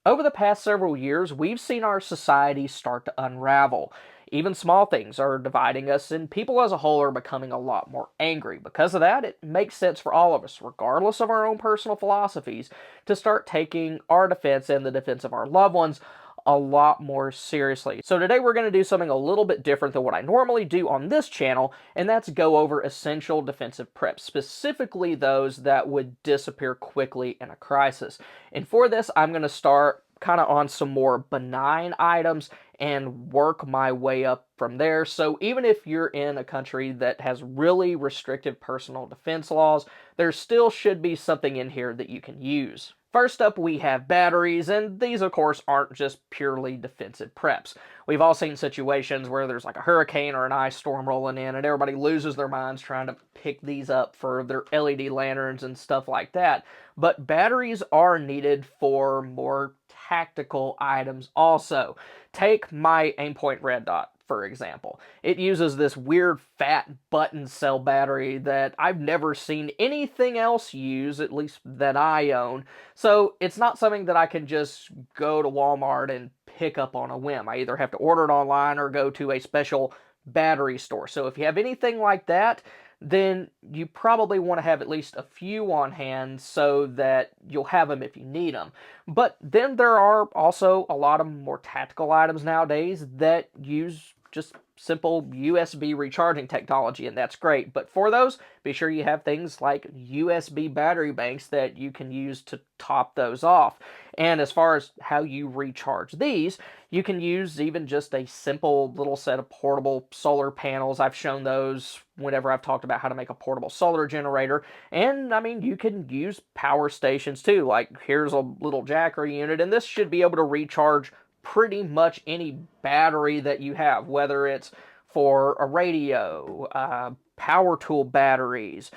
Over the past several years, we've seen our society start to unravel. Even small things are dividing us, and people as a whole are becoming a lot more angry. Because of that, it makes sense for all of us, regardless of our own personal philosophies, to start taking our defense and the defense of our loved ones a lot more seriously. So today we're going to do something a little bit different than what I normally do on this channel, and that's go over essential defensive preps, specifically those that would disappear quickly in a crisis. And for this, I'm going to start kind of on some more benign items and work my way up from there. So even if you're in a country that has really restrictive personal defense laws, there still should be something in here that you can use. First up, we have batteries, and these, of course, aren't just purely defensive preps. We've all seen situations where there's like a hurricane or an ice storm rolling in, and everybody loses their minds trying to pick these up for their LED lanterns and stuff like that. But batteries are needed for more tactical items also. Take my Aimpoint Red Dot, for example. It uses this weird fat button cell battery that I've never seen anything else use, at least that I own. So it's not something that I can just go to Walmart and pick up on a whim. I either have to order it online or go to a special battery store. So if you have anything like that, then you probably want to have at least a few on hand so that you'll have them if you need them. But then there are also a lot of more tactical items nowadays that use just simple USB recharging technology, and that's great. But for those, be sure you have things like USB battery banks that you can use to top those off. And as far as how you recharge these, you can use even just a simple little set of portable solar panels. I've shown those whenever I've talked about how to make a portable solar generator. And I mean, you can use power stations too. Like here's a little jacker unit, and this should be able to recharge pretty much any battery that you have, whether it's for a radio, power tool batteries,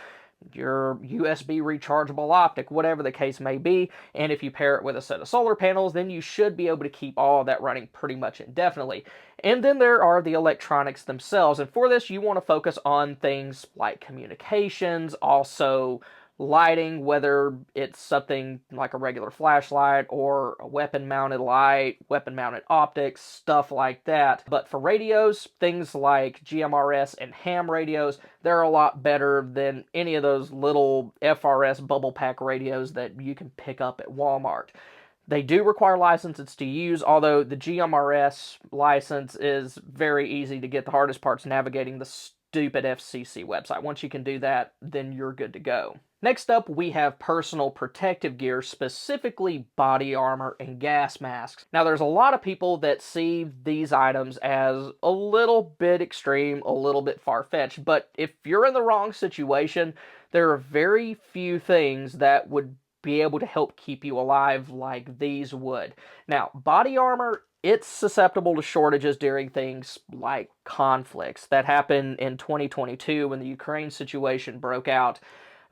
your USB rechargeable optic, whatever the case may be. And if you pair it with a set of solar panels, then you should be able to keep all of that running pretty much indefinitely. And then there are the electronics themselves. And for this, you want to focus on things like communications, also lighting, whether it's something like a regular flashlight or a weapon-mounted light, weapon-mounted optics, stuff like that. But for radios, things like GMRS and ham radios, they're a lot better than any of those little FRS bubble pack radios that you can pick up at Walmart. They do require licenses to use, although the GMRS license is very easy to get. The hardest part's navigating the stupid FCC website. Once you can do that, then you're good to go. Next up, we have personal protective gear, specifically body armor and gas masks. Now, there's a lot of people that see these items as a little bit extreme, a little bit far-fetched, but if you're in the wrong situation, there are very few things that would be able to help keep you alive like these would. Now, body armor, it's susceptible to shortages during things like conflicts. That happened in 2022 when the Ukraine situation broke out.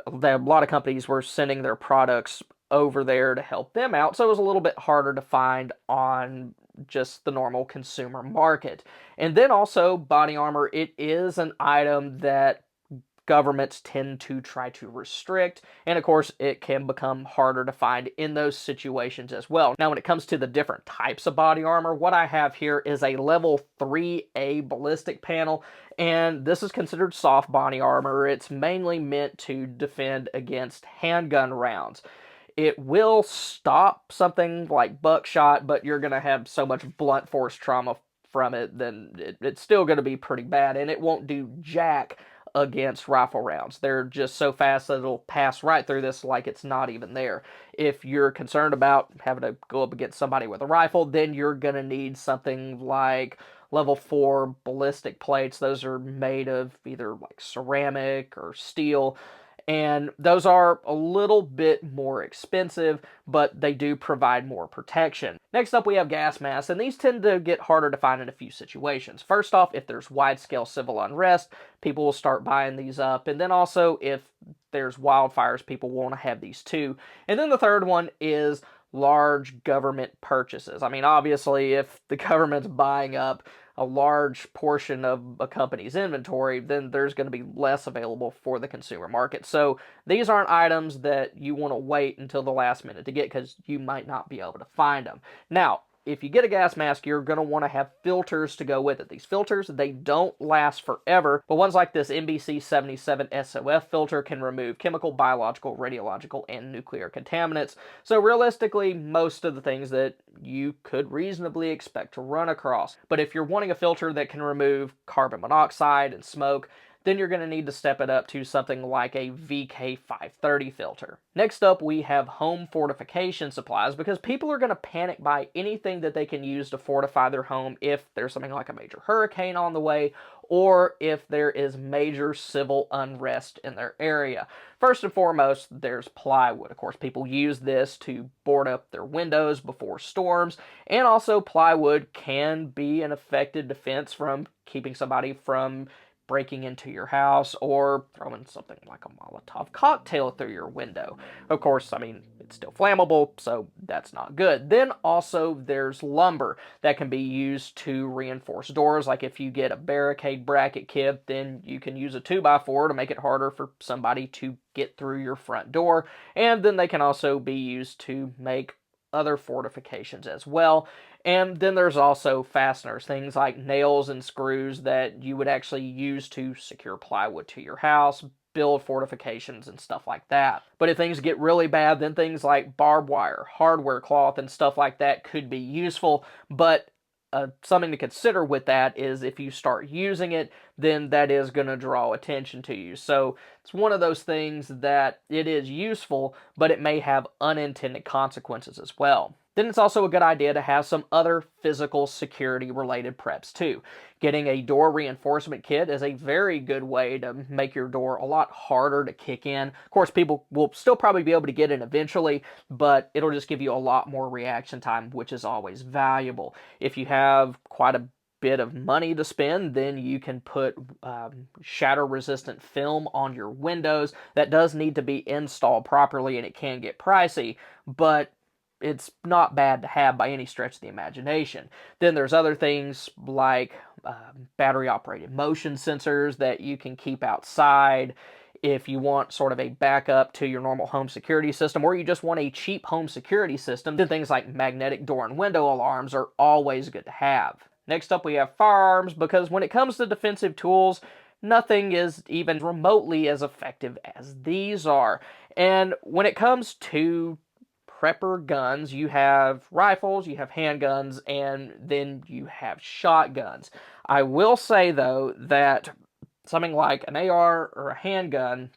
A lot of companies were sending their products over there to help them out, so it was a little bit harder to find on just the normal consumer market. And then also, body armor, it is an item that governments tend to try to restrict, and of course it can become harder to find in those situations as well. Now when it comes to the different types of body armor, what I have here is a level 3A ballistic panel, and this is considered soft body armor. It's mainly meant to defend against handgun rounds. It will stop something like buckshot, but you're going to have so much blunt force trauma from it, then it's still going to be pretty bad, and it won't do jack against rifle rounds. They're just so fast that it'll pass right through this like it's not even there. If you're concerned about having to go up against somebody with a rifle, then you're going to need something like level 4 ballistic plates. Those are made of either like ceramic or steel, and those are a little bit more expensive, but they do provide more protection. Next up, we have gas masks, and these tend to get harder to find in a few situations. First off, if there's wide-scale civil unrest, people will start buying these up, and then also if there's wildfires, people want to have these too. And then the third one is large government purchases. I mean, obviously, if the government's buying up a large portion of a company's inventory, then there's going to be less available for the consumer market. So these aren't items that you want to wait until the last minute to get because you might not be able to find them. Now, if you get a gas mask, you're going to want to have filters to go with it. These filters, they don't last forever, but ones like this NBC 77 SOF filter can remove chemical, biological, radiological, and nuclear contaminants. So realistically, most of the things that you could reasonably expect to run across. But if you're wanting a filter that can remove carbon monoxide and smoke, then you're going to need to step it up to something like a VK530 filter. Next up, we have home fortification supplies, because people are going to panic buy anything that they can use to fortify their home if there's something like a major hurricane on the way, or if there is major civil unrest in their area. First and foremost, there's plywood. Of course, people use this to board up their windows before storms, and also plywood can be an effective defense from keeping somebody from breaking into your house or throwing something like a Molotov cocktail through your window. Of course, I mean, it's still flammable, so that's not good. Then also there's lumber that can be used to reinforce doors. Like if you get a barricade bracket kit, then you can use a 2x4 to make it harder for somebody to get through your front door. And then they can also be used to make other fortifications as well. And then there's also fasteners, things like nails and screws that you would actually use to secure plywood to your house, build fortifications and stuff like that. But if things get really bad, then things like barbed wire, hardware cloth, and stuff like that could be useful. But something to consider with that is if you start using it, then that is going to draw attention to you. So it's one of those things that it is useful, but it may have unintended consequences as well. Then it's also a good idea to have some other physical security related preps too. Getting a door reinforcement kit is a very good way to make your door a lot harder to kick in. Of course, people will still probably be able to get in eventually, but it'll just give you a lot more reaction time, which is always valuable. If you have quite a bit of money to spend, then you can put shatter resistant film on your windows. That does need to be installed properly, and it can get pricey, but it's not bad to have by any stretch of the imagination. Then there's other things like battery operated motion sensors that you can keep outside if you want sort of a backup to your normal home security system, or you just want a cheap home security system. Then things like magnetic door and window alarms are always good to have. Next up, we have firearms, because when it comes to defensive tools, nothing is even remotely as effective as these are. And when it comes to prepper guns, you have rifles, you have handguns, and then you have shotguns. I will say, though, that something like an AR or a handgun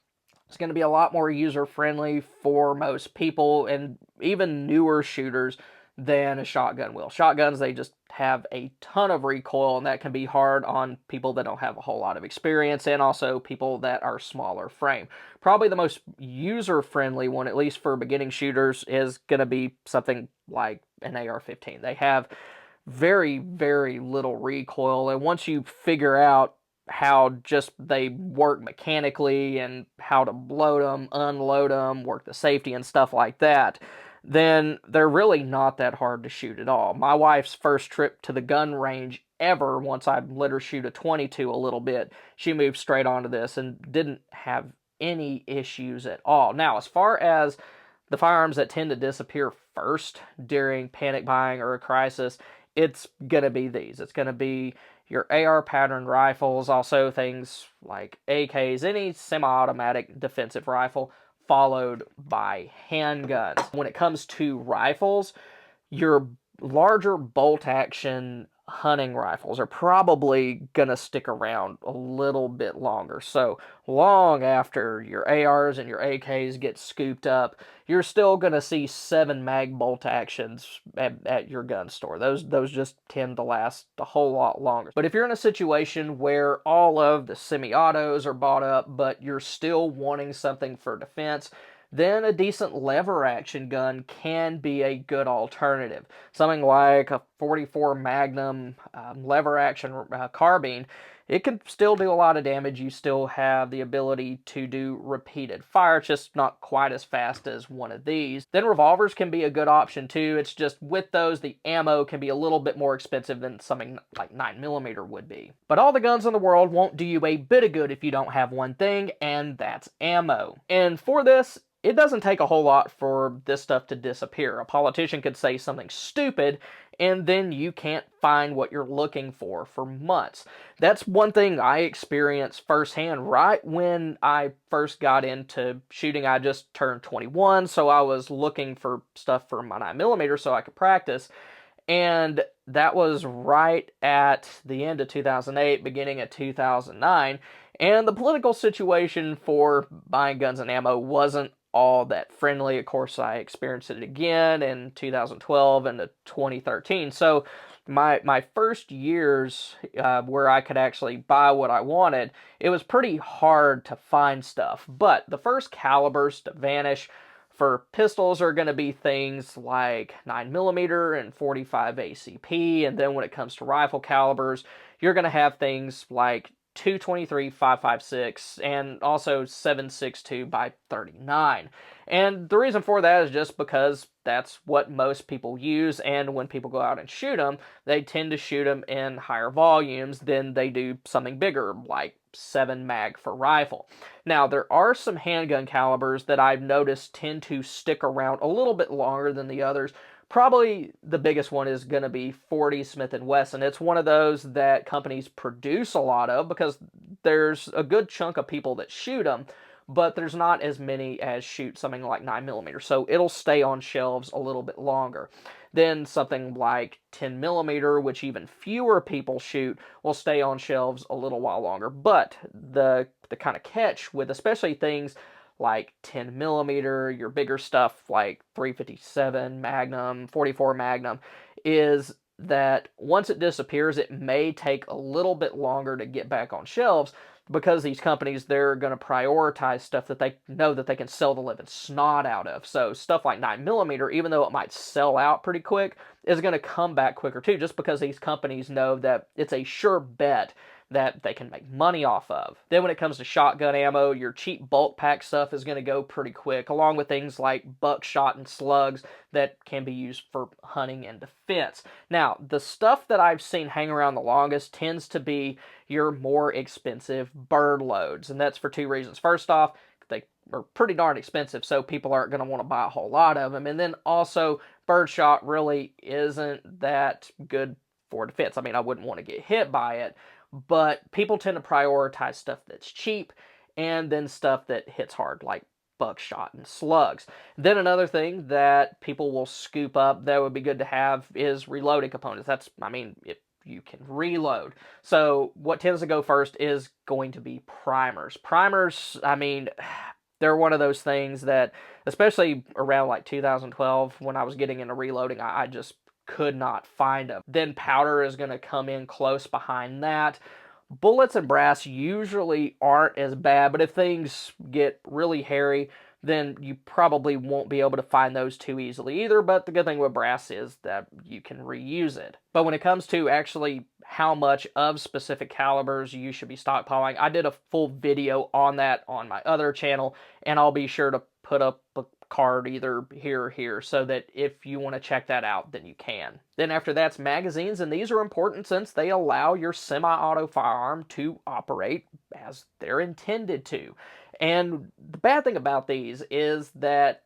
is going to be a lot more user-friendly for most people, and even newer shooters, than a shotgun will. Shotguns, they just have a ton of recoil, and that can be hard on people that don't have a whole lot of experience, and also people that are smaller frame. Probably the most user-friendly one, at least for beginning shooters, is going to be something like an AR-15. They have very, very little recoil, and once you figure out how just they work mechanically and how to load them, unload them, work the safety and stuff like that, then they're really not that hard to shoot at all. My wife's first trip to the gun range ever, once I let her shoot a 22 a little bit, she moved straight onto this and didn't have any issues at all. Now, as far as the firearms that tend to disappear first during panic buying or a crisis, it's going to be these. It's going to be your AR pattern rifles, also things like AKs, any semi-automatic defensive rifle, followed by handguns. When it comes to rifles, your larger bolt-action hunting rifles are probably gonna stick around a little bit longer. So long after your ARs and your AKs get scooped up, you're still gonna see 7 mag bolt actions at your gun store. Those just tend to last a whole lot longer. But if you're in a situation where all of the semi-autos are bought up, but you're still wanting something for defense, then a decent lever action gun can be a good alternative. Something like a .44 Magnum lever action carbine, it can still do a lot of damage. You still have the ability to do repeated fire, it's just not quite as fast as one of these. Then revolvers can be a good option too. It's just with those, the ammo can be a little bit more expensive than something like 9mm would be. But all the guns in the world won't do you a bit of good if you don't have one thing, and that's ammo. And for this, it doesn't take a whole lot for this stuff to disappear. A politician could say something stupid, and then you can't find what you're looking for months. That's one thing I experienced firsthand right when I first got into shooting. I just turned 21, so I was looking for stuff for my 9mm so I could practice. And that was right at the end of 2008, beginning of 2009. And the political situation for buying guns and ammo wasn't all that friendly. Of course, I experienced it again in 2012 and 2013. So my first years where I could actually buy what I wanted, it was pretty hard to find stuff. But the first calibers to vanish for pistols are going to be things like 9mm and 45 ACP, and then when it comes to rifle calibers, you're going to have things like 223 5.56 and also 7.62 by 39. And the reason for that is just because that's what most people use, and when people go out and shoot them, they tend to shoot them in higher volumes than they do something bigger, like 7 mag for rifle. Now, there are some handgun calibers that I've noticed tend to stick around a little bit longer than the others. Probably the biggest one is going to be 40 Smith & Wesson. It's one of those that companies produce a lot of because there's a good chunk of people that shoot them, but there's not as many as shoot something like 9mm, so it'll stay on shelves a little bit longer. Then something like 10mm, which even fewer people shoot, will stay on shelves a little while longer. But the kind of catch with especially things like 10mm, your bigger stuff like 357 Magnum, 44 Magnum, is that once it disappears, it may take a little bit longer to get back on shelves because these companies, they're going to prioritize stuff that they know that they can sell the living snot out of. So stuff like 9mm, even though it might sell out pretty quick, is going to come back quicker too, just because these companies know that it's a sure bet that they can make money off of. Then when it comes to shotgun ammo, your cheap bulk pack stuff is going to go pretty quick, along with things like buckshot and slugs that can be used for hunting and defense. Now, the stuff that I've seen hang around the longest tends to be your more expensive bird loads, and that's for two reasons. First off, they are pretty darn expensive, so people aren't going to want to buy a whole lot of them. And then also, birdshot really isn't that good for defense. I mean, I wouldn't want to get hit by it, but people tend to prioritize stuff that's cheap and then stuff that hits hard, like buckshot and slugs. Then another thing that people will scoop up that would be good to have is reloading components. That's, I mean, if you can reload. So what tends to go first is going to be primers. Primers, I mean, they're one of those things that, especially around like 2012 when I was getting into reloading, I just could not find them. Then powder is going to come in close behind that. Bullets and brass usually aren't as bad, but if things get really hairy, then you probably won't be able to find those too easily either. But the good thing with brass is that you can reuse it. But when it comes to actually how much of specific calibers you should be stockpiling, I did a full video on that on my other channel, and I'll be sure to put up a card either here or here so that if you want to check that out, then you can. Then after that's magazines, and these are important since they allow your semi-auto firearm to operate as they're intended to. And the bad thing about these is that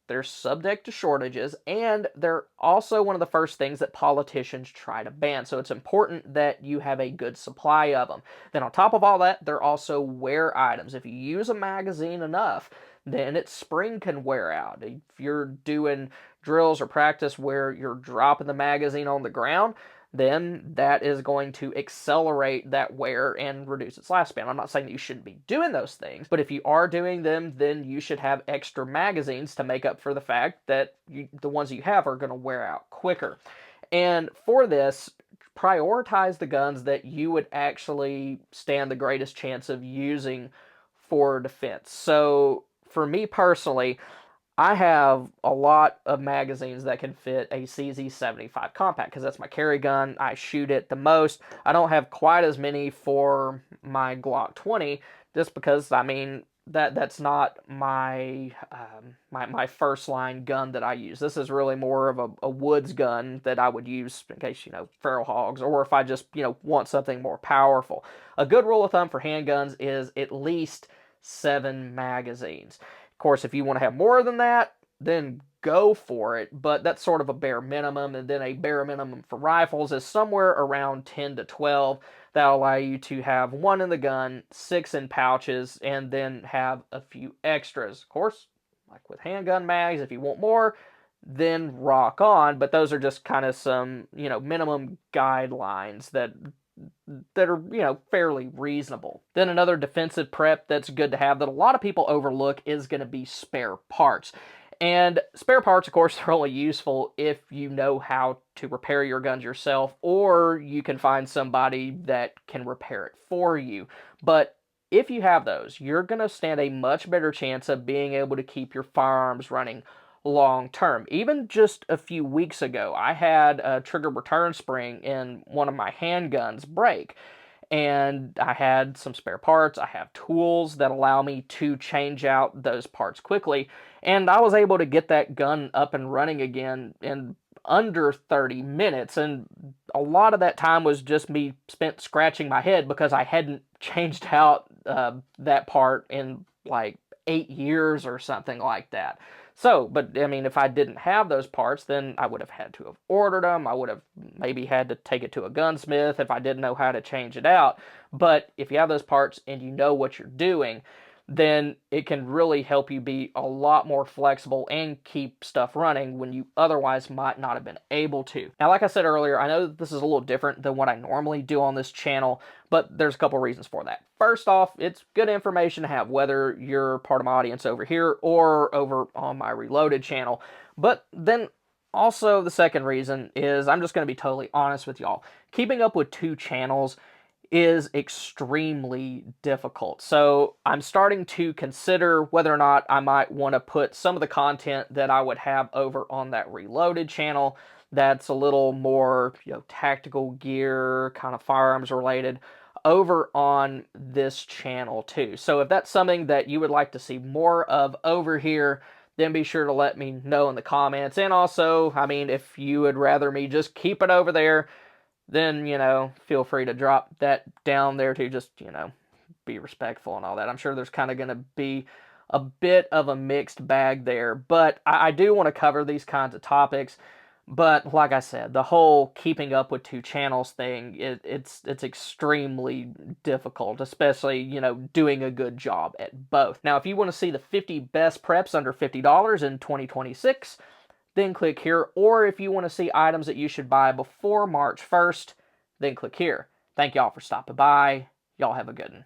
they're subject to shortages, and they're also one of the first things that politicians try to ban. So it's important that you have a good supply of them. Then on top of all that, they're also wear items. If you use a magazine enough, then its spring can wear out. If you're doing drills or practice where you're dropping the magazine on the ground, then that is going to accelerate that wear and reduce its lifespan. I'm not saying that you shouldn't be doing those things, but if you are doing them, then you should have extra magazines to make up for the fact that the ones you have are going to wear out quicker. And for this, prioritize the guns that you would actually stand the greatest chance of using for defense. So for me personally, I have a lot of magazines that can fit a CZ75 compact because that's my carry gun. I shoot it the most. I don't have quite as many for my Glock 20 just because, I mean, that's not my first line gun that I use. This is really more of a woods gun that I would use in case, feral hogs, or if I just, want something more powerful. A good rule of thumb for handguns is at least 7 magazines. Of course, if you want to have more than that, then go for it, but that's sort of a bare minimum. And then a bare minimum for rifles is somewhere around 10 to 12. That'll allow you to have 1 in the gun, 6 in pouches, and then have a few extras. Of course, like with handgun mags, if you want more, then rock on. But those are just kind of some, minimum guidelines that are, fairly reasonable. Then another defensive prep that's good to have that a lot of people overlook is going to be spare parts. And spare parts, of course, are only useful if you know how to repair your guns yourself, or you can find somebody that can repair it for you. But if you have those, you're going to stand a much better chance of being able to keep your firearms running long term. Even just a few weeks ago, I had a trigger return spring in one of my handguns break, and I had some spare parts. I have tools that allow me to change out those parts quickly, and I was able to get that gun up and running again in under 30 minutes. And a lot of that time was just me spent scratching my head because I hadn't changed out that part in like 8 years or something like that. So, but I mean, if I didn't have those parts, then I would have had to have ordered them. I would have maybe had to take it to a gunsmith if I didn't know how to change it out. But if you have those parts and you know what you're doing, then it can really help you be a lot more flexible and keep stuff running when you otherwise might not have been able to. Now, like I said earlier, I know that this is a little different than what I normally do on this channel, but there's a couple reasons for that. First off, it's good information to have, whether you're part of my audience over here or over on my Reloaded channel. But then also the second reason is I'm just going to be totally honest with y'all. Keeping up with 2 channels is extremely difficult. So I'm starting to consider whether or not I might want to put some of the content that I would have over on that Reloaded channel that's a little more, tactical gear, kind of firearms related, over on this channel too. So if that's something that you would like to see more of over here, then be sure to let me know in the comments. And also, I mean, if you would rather me just keep it over there, then, feel free to drop that down there to just, be respectful and all that. I'm sure there's kind of going to be a bit of a mixed bag there, but I do want to cover these kinds of topics. But like I said, the whole keeping up with 2 channels thing, it's extremely difficult, especially, doing a good job at both. Now, if you want to see the 50 best preps under $50 in 2026, then click here. Or if you want to see items that you should buy before March 1st, then click here. Thank y'all for stopping by. Y'all have a good one.